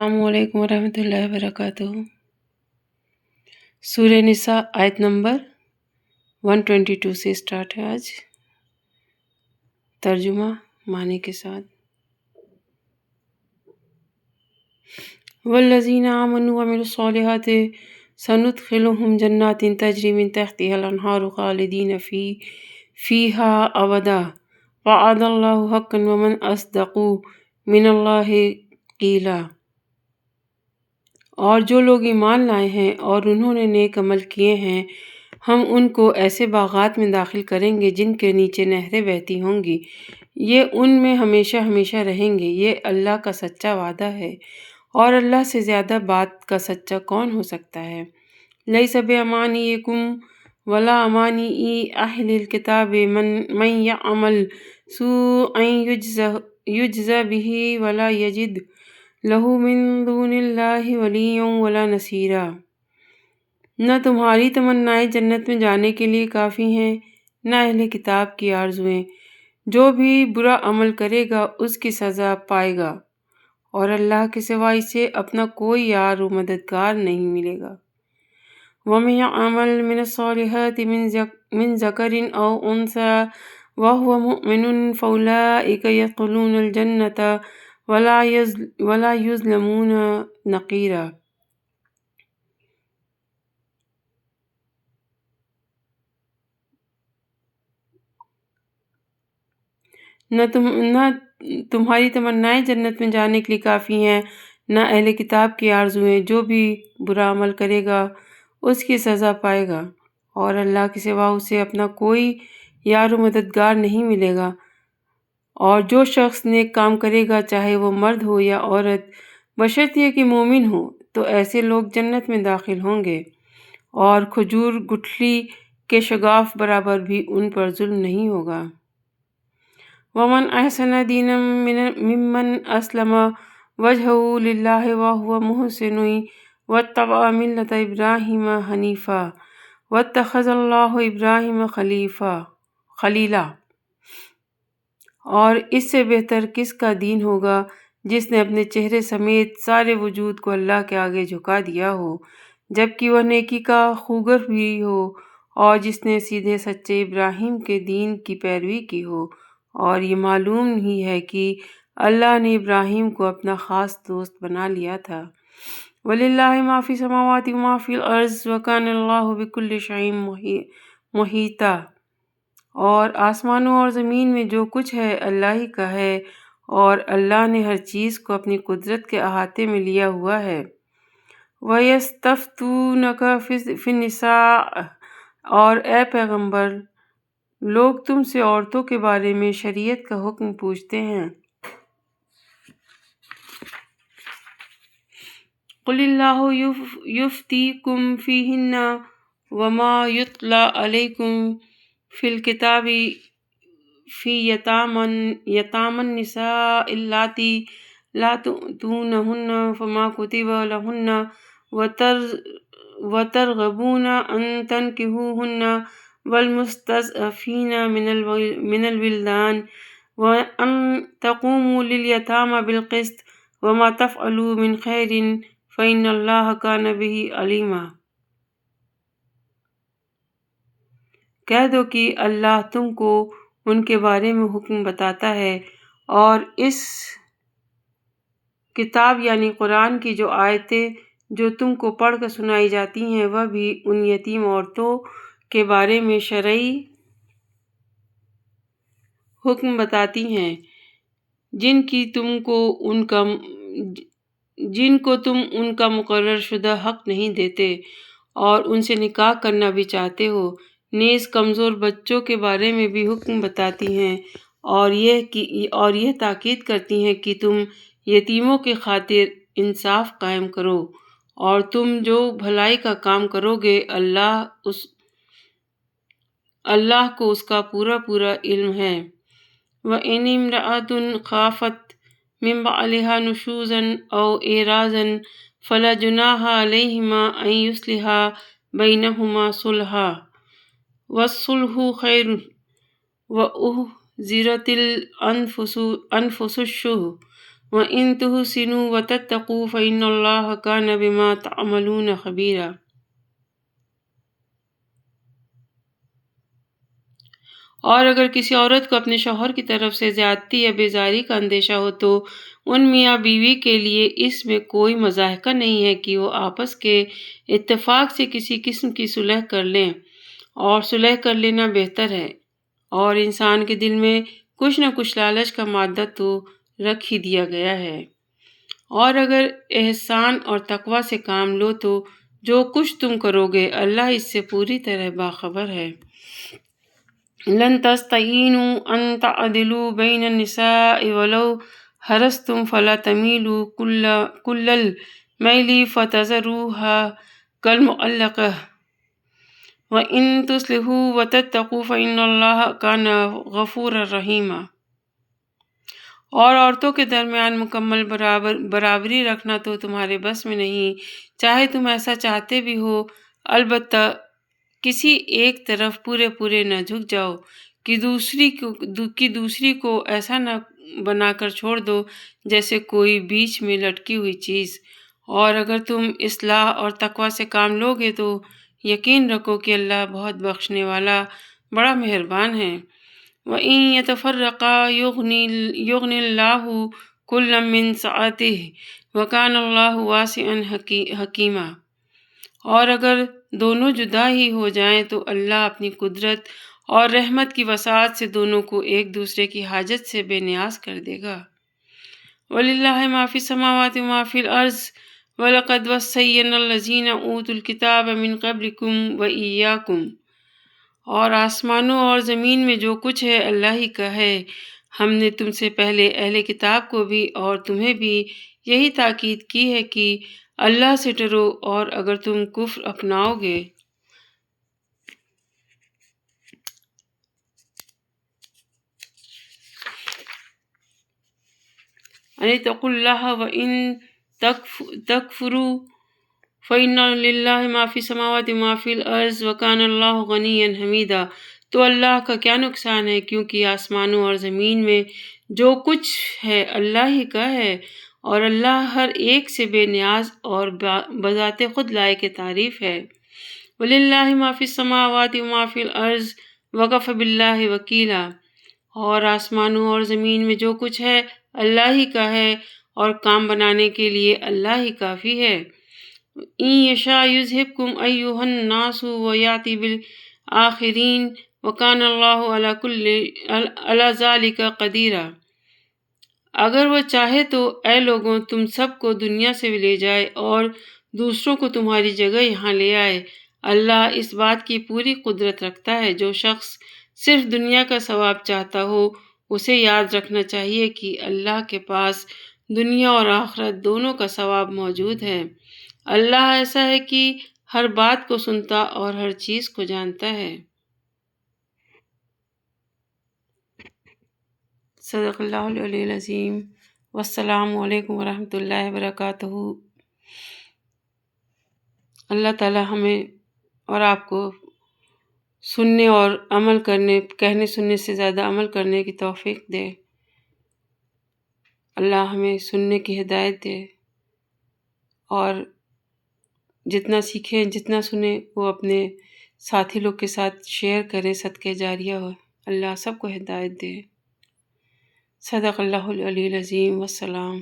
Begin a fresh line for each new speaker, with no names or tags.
السلام علیکم ورحمۃ اللہ وبرکاتہ۔ سورہ نساء آیت نمبر 122 سے سٹارٹ ہے آج۔ ترجمہ معنی کے ساتھ۔ والذین آمنوا وعملوا الصالحات سندخلهم جنات تجری من تحتها الانہار خالدین فیہا ابدا وعد اللہ حقا ومن اصدق من اللہ قیلا۔ اور جو لوگ ایمان لائے ہیں اور انہوں نے نیک عمل کیے ہیں، ہم ان کو ایسے باغات میں داخل کریں گے جن کے نیچے نہریں بہتی ہوں گی، یہ ان میں ہمیشہ ہمیشہ رہیں گے۔ یہ اللہ کا سچا وعدہ ہے، اور اللہ سے زیادہ بات کا سچا کون ہو سکتا ہے۔ لیس بامانیکم ولا امانی اہل الکتاب من یعمل سوءا یجز بہ ولا یجد لہ من دون اللہ ولیا ولا نصیرا۔ نہ تمہاری تمنائیں جنت میں جانے کے لیے کافی ہیں، نہ اہل کتاب کی آرزوئیں۔ جو بھی برا عمل کرے گا اس کی سزا پائے گا، اور اللہ کے سوا اسے اپنا کوئی یار و مددگار نہیں ملے گا۔ وَمَن يَعْمَلْ مِنَ الصَّالِحَاتِ مِن ذَكَرٍ أَوْ أُنثَىٰ وَهُوَ مُؤْمِنٌ فَأُولَٰئِكَ يَدْخُلُونَ الْجَنَّةَ وَلَا يُظْلَمُونَ نَقِيرًا۔ نہ تمہاری تمنائیں جنت میں جانے کے لیے کافی ہیں، نہ اہل کتاب کی آرزوئیں۔ جو بھی برا عمل کرے گا اس کی سزا پائے گا، اور اللہ کے سوا اسے اپنا کوئی یار و مددگار نہیں ملے گا۔ اور جو شخص نیک کام کرے گا، چاہے وہ مرد ہو یا عورت، بشرطیہ کہ مومن ہو، تو ایسے لوگ جنت میں داخل ہوں گے، اور کھجور گٹھلی کے شگاف برابر بھی ان پر ظلم نہیں ہوگا۔ وَمَنْ أَحْسَنُ دِینًا مِمَّنْ أَسْلَمَ وَجْهَهُ لِلَّهِ وَهُوَ مُحْسِنٌ وَاتَّبَعَ مِلَّةَ إِبْرَاهِیمَ حَنِیفًا وَاتَّخَذَ اللَّهُ إِبْرَاهِیمَ خَلِیلًا۔ اور اس سے بہتر کس کا دین ہوگا جس نے اپنے چہرے سمیت سارے وجود کو اللہ کے آگے جھکا دیا ہو، جبکہ وہ نیکی کا خوگر بھی ہو، اور جس نے سیدھے سچے ابراہیم کے دین کی پیروی کی ہو۔ اور یہ معلوم ہی ہے کہ اللہ نے ابراہیم کو اپنا خاص دوست بنا لیا تھا۔ وَلِلَّهِ مَا فِي السَّمَاوَاتِ وَمَا فِي الْأَرْضِ وَكَانَ اللَّهُ بِكُلِّ شَيْءٍ مُحِيطًا۔ اور آسمانوں اور زمین میں جو کچھ ہے اللہ ہی کا ہے، اور اللہ نے ہر چیز کو اپنی قدرت کے احاطے میں لیا ہوا ہے۔ وَيَسْتَفْتُونَكَ فِي النِّسَاءِ، اور اے پیغمبر، لوگ تم سے عورتوں کے بارے میں شریعت کا حکم پوچھتے ہیں۔ قُلِ اللَّهُ يُفْتِيكُمْ فِيهِنَّ وَمَا يُتْلَىٰ عَلَيْكُمْ فِي الْكِتَابِ فِي يَتَامَى النِّسَاءِ اللَّاتِي لَا تُؤْتُونَهُنَّ فَمَا كُتِبَ لَهُنَّ وَتَرْغَبُونَ أَن تَنكِحُوهُنَّ وَالْمُسْتَضْعَفِينَ مِنَ الْوِلْدَانِ وَأَن تَقُومُوا لِلْيَتَامَى بِالْقِسْطِ وَمَا تَفْعَلُوا مِنْ خَيْرٍ فَإِنَّ اللَّهَ كَانَ بِهِ عَلِيمًا۔ کہہ دو کہ اللہ تم کو ان کے بارے میں حکم بتاتا ہے، اور اس کتاب یعنی قرآن کی جو آیتیں جو تم کو پڑھ کر سنائی جاتی ہیں، وہ بھی ان یتیم عورتوں کے بارے میں شرعی حکم بتاتی ہیں جن کو تم ان کا مقرر شدہ حق نہیں دیتے، اور ان سے نکاح کرنا بھی چاہتے ہو۔ نیز کمزور بچوں کے بارے میں بھی حکم بتاتی ہیں، اور یہ تاکید کرتی ہیں کہ تم یتیموں کی خاطر انصاف قائم کرو، اور تم جو بھلائی کا کام کرو گے اللہ کو اس کا پورا پورا علم ہے۔ وَإِنِ امْرَأَةٌ خَافَتْ مِن بَعْلِهَا نُشُوزًا أَوْ إِعْرَاضًا فَلَا جُنَاحَ عَلَيْهِمَا أَن يُصْلِحَا بَيْنَهُمَا صُلْحًا وَالصُّلْحُ خَيْرٌ وَأُحْضِرَتِ الْأَنفُسُ الشُّحَّ وَإِن تُحْسِنُوا وَتَتَّقُوا فَإِنَّ اللَّهَ كَانَ بِمَا تَعْمَلُونَ خَبِيرًا۔ اور اگر کسی عورت کو اپنے شوہر کی طرف سے زیادتی یا بیزاری کا اندیشہ ہو تو ان میاں بیوی کے لیے اس میں کوئی مضحکہ نہیں ہے کہ وہ آپس کے اتفاق سے کسی قسم کی صلح کر لیں، اور صلح کر لینا بہتر ہے۔ اور انسان کے دل میں کچھ نہ کچھ لالچ کا مادہ تو رکھ ہی دیا گیا ہے، اور اگر احسان اور تقوی سے کام لو تو جو کچھ تم کرو گے اللہ اس سے پوری طرح باخبر ہے۔ لن تستطيعوا أن تعدلوا بين النساء ولو حرصتم فلا تميلوا كل الميل فتذروها كالمعلقة وإن تصلحوا وتتقوا فإن الله كان غفورا رحيما۔ اور عورتوں کے درمیان مکمل برابری رکھنا تو تمہارے بس میں نہیں، چاہے تم ایسا چاہتے بھی ہو، البتہ کسی ایک طرف پورے نہ جھک جاؤ کہ دوسری کو ایسا نہ بنا کر چھوڑ دو جیسے کوئی بیچ میں لٹکی ہوئی چیز۔ اور اگر تم اصلاح اور تقوی سے کام لوگے تو یقین رکھو کہ اللہ بہت بخشنے والا بڑا مہربان ہے۔ وَإِن يَتَفَرَّقَا يُغْنِ اللَّهُ كُلًّا مِّن سَعَتِهِ وَكَانَ اللَّهُ وَاسِعًا حَكِيمًا۔ اور اگر دونوں جدا ہی ہو جائیں تو اللہ اپنی قدرت اور رحمت کی وسعت سے دونوں کو ایک دوسرے کی حاجت سے بے نیاز کر دے گا۔ وَلِلَّهِ مَا فِي السَّمَاوَاتِ وَمَا فِي الْأَرْضِ وَلَقَدْ وَصَّيْنَا الَّذِينَ أُوتُوا الْكِتَابَ مِن قَبْلِكُمْ وَإِيَّاكُمْ۔ اور آسمانوں اور زمین میں جو کچھ ہے اللہ ہی کا ہے، ہم نے تم سے پہلے اہل کتاب کو بھی اور تمہیں بھی یہی تاکید کی ہے کہ اللہ سے ڈرو، اور اگر تم کفر اپناؤ گے ان اتقوا اللہ وَإِن تکفروا فَإِنَّ لِلَّهِ مَا فِي السَّمَاوَاتِ وَمَا فِي الْأَرْضِ وَكَانَ اللَّهُ غَنِيًّا حَمِيدًا۔ تو اللہ کا کیا نقصان ہے، کیونکہ آسمانوں اور زمین میں جو کچھ ہے اللہ ہی کا ہے، اور اللہ ہر ایک سے بے نیاز اور بذات خود لائق تعریف ہے۔ وَلِلَّهِ مَا فِي السَّمَاوَاتِ وَمَا فِي الْأَرْضِ وَكَفَى بِاللَّهِ وَكِيلًا۔ اور آسمانوں اور زمین میں جو کچھ ہے اللہ ہی کا ہے، اور کام بنانے کے لیے اللہ ہی کافی ہے۔ إِن يَشَأْ يُذْهِبْكُمْ أَيُّهَا النَّاسُ وَيَأْتِ بِالْآخَرِينَ وَكَانَ اللَّهُ عَلَى ذَلِكَ قَدِيرًا۔ اگر وہ چاہے تو اے لوگوں تم سب کو دنیا سے لے جائے اور دوسروں کو تمہاری جگہ یہاں لے آئے۔ اللہ اس بات کی پوری قدرت رکھتا ہے۔ جو شخص صرف دنیا کا ثواب چاہتا ہو اسے یاد رکھنا چاہیے کہ اللہ کے پاس دنیا اور آخرت دونوں کا ثواب موجود ہے۔ اللہ ایسا ہے کہ ہر بات کو سنتا اور ہر چیز کو جانتا ہے۔ صدق اللہ العلی العظیم۔ والسلام علیکم ورحمۃ اللہ وبرکاتہ۔ اللہ تعالی ہمیں اور آپ کو سننے اور عمل کرنے، کہنے سننے سے زیادہ عمل کرنے کی توفیق دے۔ اللہ ہمیں سننے کی ہدایت دے، اور جتنا سیکھیں جتنا سنیں وہ اپنے ساتھی لوگ کے ساتھ شیئر کریں، صدقہ جاریہ ہو۔ اللہ سب کو ہدایت دے۔ صدق اللہ العلی العظیم۔ والسلام۔